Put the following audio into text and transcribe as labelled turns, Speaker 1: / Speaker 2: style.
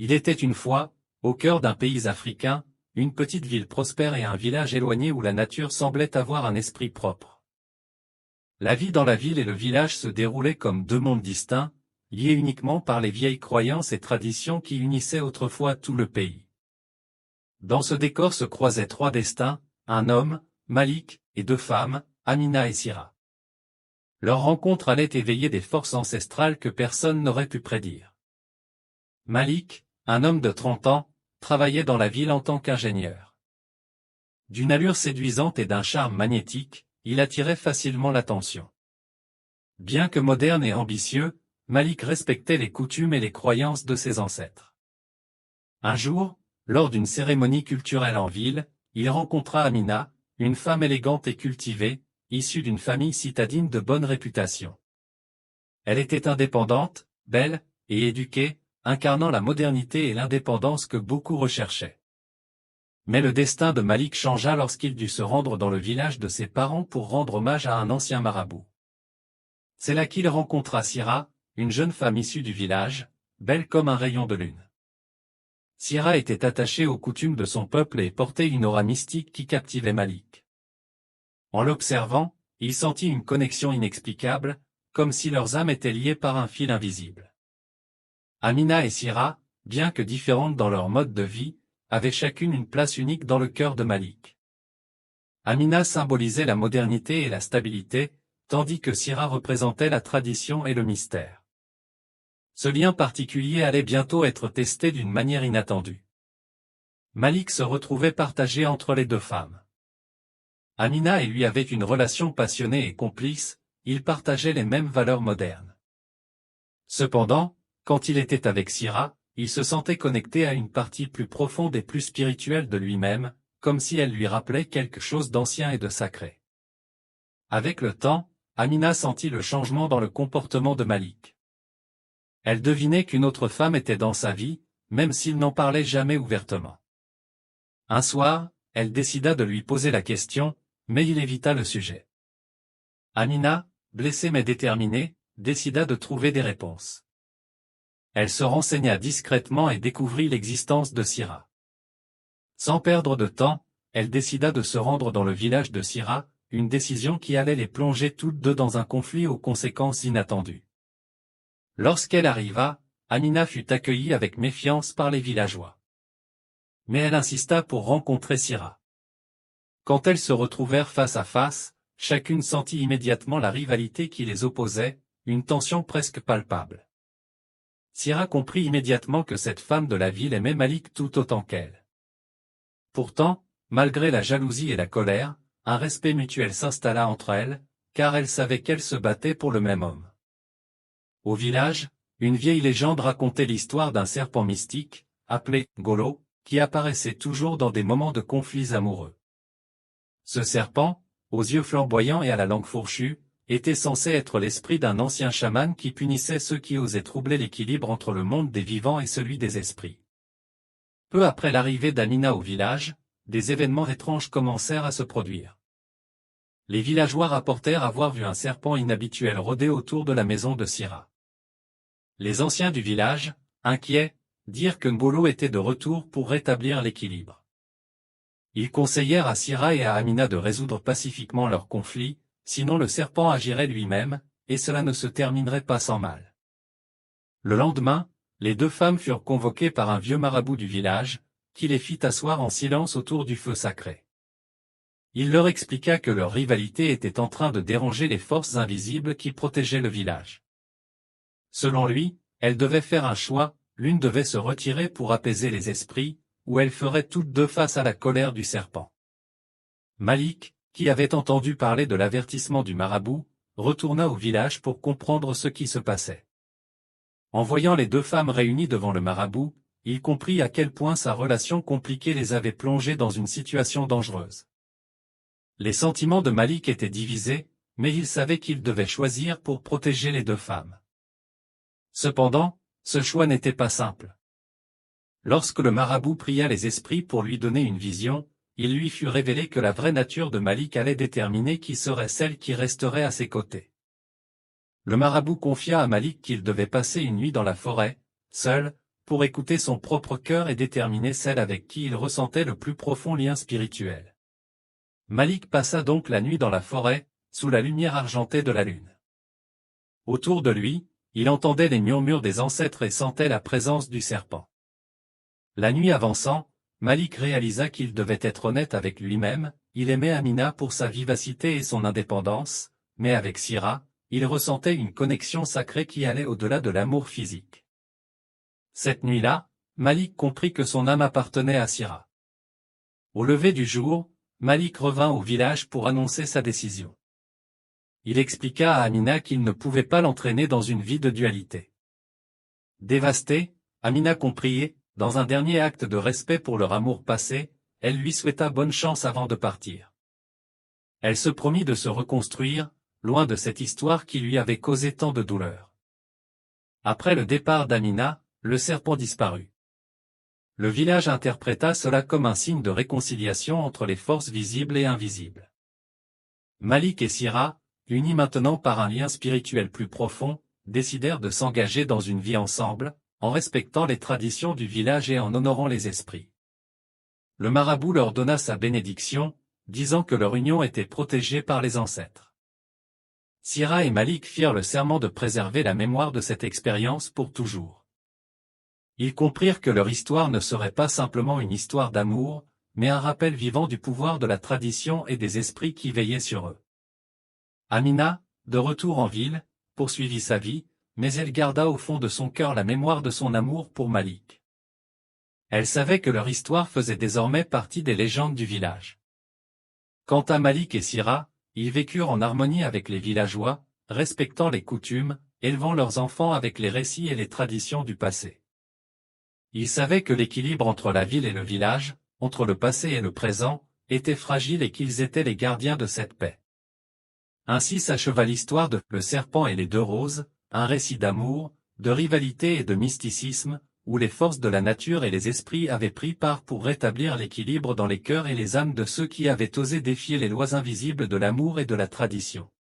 Speaker 1: Il était une fois, au cœur d'un pays africain, une petite ville prospère et un village éloigné où la nature semblait avoir un esprit propre. La vie dans la ville et le village se déroulaient comme deux mondes distincts, liés uniquement par les vieilles croyances et traditions qui unissaient autrefois tout le pays. Dans ce décor se croisaient trois destins, un homme, Malik, et deux femmes, Amina et Sira. Leur rencontre allait éveiller des forces ancestrales que personne n'aurait pu prédire. Malik, un homme de 30 ans, travaillait dans la ville en tant qu'ingénieur. D'une allure séduisante et d'un charme magnétique, il attirait facilement l'attention. Bien que moderne et ambitieux, Malik respectait les coutumes et les croyances de ses ancêtres. Un jour, lors d'une cérémonie culturelle en ville, il rencontra Amina, une femme élégante et cultivée, issue d'une famille citadine de bonne réputation. Elle était indépendante, belle, et éduquée, incarnant la modernité et l'indépendance que beaucoup recherchaient. Mais le destin de Malik changea lorsqu'il dut se rendre dans le village de ses parents pour rendre hommage à un ancien marabout. C'est là qu'il rencontra Sira, une jeune femme issue du village, belle comme un rayon de lune. Sira était attachée aux coutumes de son peuple et portait une aura mystique qui captivait Malik. En l'observant, il sentit une connexion inexplicable, comme si leurs âmes étaient liées par un fil invisible. Amina et Sira, bien que différentes dans leur mode de vie, avaient chacune une place unique dans le cœur de Malik. Amina symbolisait la modernité et la stabilité, tandis que Sira représentait la tradition et le mystère. Ce lien particulier allait bientôt être testé d'une manière inattendue. Malik se retrouvait partagé entre les deux femmes. Amina et lui avaient une relation passionnée et complice, ils partageaient les mêmes valeurs modernes. Cependant, quand il était avec Sira, il se sentait connecté à une partie plus profonde et plus spirituelle de lui-même, comme si elle lui rappelait quelque chose d'ancien et de sacré. Avec le temps, Amina sentit le changement dans le comportement de Malik. Elle devinait qu'une autre femme était dans sa vie, même s'il n'en parlait jamais ouvertement. Un soir, elle décida de lui poser la question, mais il évita le sujet. Amina, blessée mais déterminée, décida de trouver des réponses. Elle se renseigna discrètement et découvrit l'existence de Sira. Sans perdre de temps, elle décida de se rendre dans le village de Sira, une décision qui allait les plonger toutes deux dans un conflit aux conséquences inattendues. Lorsqu'elle arriva, Amina fut accueillie avec méfiance par les villageois. Mais elle insista pour rencontrer Sira. Quand elles se retrouvèrent face à face, chacune sentit immédiatement la rivalité qui les opposait, une tension presque palpable. Sira comprit immédiatement que cette femme de la ville aimait Malik tout autant qu'elle. Pourtant, malgré la jalousie et la colère, un respect mutuel s'installa entre elles, car elle savait qu'elles se battaient pour le même homme. Au village, une vieille légende racontait l'histoire d'un serpent mystique, appelé Golo, qui apparaissait toujours dans des moments de conflits amoureux. Ce serpent, aux yeux flamboyants et à la langue fourchue, était censé être l'esprit d'un ancien chaman qui punissait ceux qui osaient troubler l'équilibre entre le monde des vivants et celui des esprits. Peu après l'arrivée d'Amina au village, des événements étranges commencèrent à se produire. Les villageois rapportèrent avoir vu un serpent inhabituel rôder autour de la maison de Sira. Les anciens du village, inquiets, dirent que Ngolo était de retour pour rétablir l'équilibre. Ils conseillèrent à Sira et à Amina de résoudre pacifiquement leur conflit, sinon le serpent agirait lui-même, et cela ne se terminerait pas sans mal. Le lendemain, les deux femmes furent convoquées par un vieux marabout du village, qui les fit asseoir en silence autour du feu sacré. Il leur expliqua que leur rivalité était en train de déranger les forces invisibles qui protégeaient le village. Selon lui, elles devaient faire un choix, l'une devait se retirer pour apaiser les esprits, ou elles feraient toutes deux face à la colère du serpent. Malik, qui avait entendu parler de l'avertissement du marabout, retourna au village pour comprendre ce qui se passait. En voyant les deux femmes réunies devant le marabout, il comprit à quel point sa relation compliquée les avait plongées dans une situation dangereuse. Les sentiments de Malik étaient divisés, mais il savait qu'il devait choisir pour protéger les deux femmes. Cependant, ce choix n'était pas simple. Lorsque le marabout pria les esprits pour lui donner une vision, il lui fut révélé que la vraie nature de Malik allait déterminer qui serait celle qui resterait à ses côtés. Le marabout confia à Malik qu'il devait passer une nuit dans la forêt, seul, pour écouter son propre cœur et déterminer celle avec qui il ressentait le plus profond lien spirituel. Malik passa donc la nuit dans la forêt, sous la lumière argentée de la lune. Autour de lui, il entendait les murmures des ancêtres et sentait la présence du serpent. La nuit avançant, Malik réalisa qu'il devait être honnête avec lui-même. Il aimait Amina pour sa vivacité et son indépendance, mais avec Syrah, il ressentait une connexion sacrée qui allait au-delà de l'amour physique. Cette nuit-là, Malik comprit que son âme appartenait à Syrah. Au lever du jour, Malik revint au village pour annoncer sa décision. Il expliqua à Amina qu'il ne pouvait pas l'entraîner dans une vie de dualité. Dévastée, Amina comprit et, dans un dernier acte de respect pour leur amour passé, elle lui souhaita bonne chance avant de partir. Elle se promit de se reconstruire, loin de cette histoire qui lui avait causé tant de douleur. Après le départ d'Amina, le serpent disparut. Le village interpréta cela comme un signe de réconciliation entre les forces visibles et invisibles. Malik et Syrah, unis maintenant par un lien spirituel plus profond, décidèrent de s'engager dans une vie ensemble, en respectant les traditions du village et en honorant les esprits. Le marabout leur donna sa bénédiction, disant que leur union était protégée par les ancêtres. Syrah et Malik firent le serment de préserver la mémoire de cette expérience pour toujours. Ils comprirent que leur histoire ne serait pas simplement une histoire d'amour, mais un rappel vivant du pouvoir de la tradition et des esprits qui veillaient sur eux. Amina, de retour en ville, poursuivit sa vie, mais elle garda au fond de son cœur la mémoire de son amour pour Malik. Elle savait que leur histoire faisait désormais partie des légendes du village. Quant à Malik et Syrah, ils vécurent en harmonie avec les villageois, respectant les coutumes, élevant leurs enfants avec les récits et les traditions du passé. Ils savaient que l'équilibre entre la ville et le village, entre le passé et le présent, était fragile et qu'ils étaient les gardiens de cette paix. Ainsi s'acheva l'histoire de « Le serpent et les deux roses », un récit d'amour, de rivalité et de mysticisme, où les forces de la nature et les esprits avaient pris part pour rétablir l'équilibre dans les cœurs et les âmes de ceux qui avaient osé défier les lois invisibles de l'amour et de la tradition.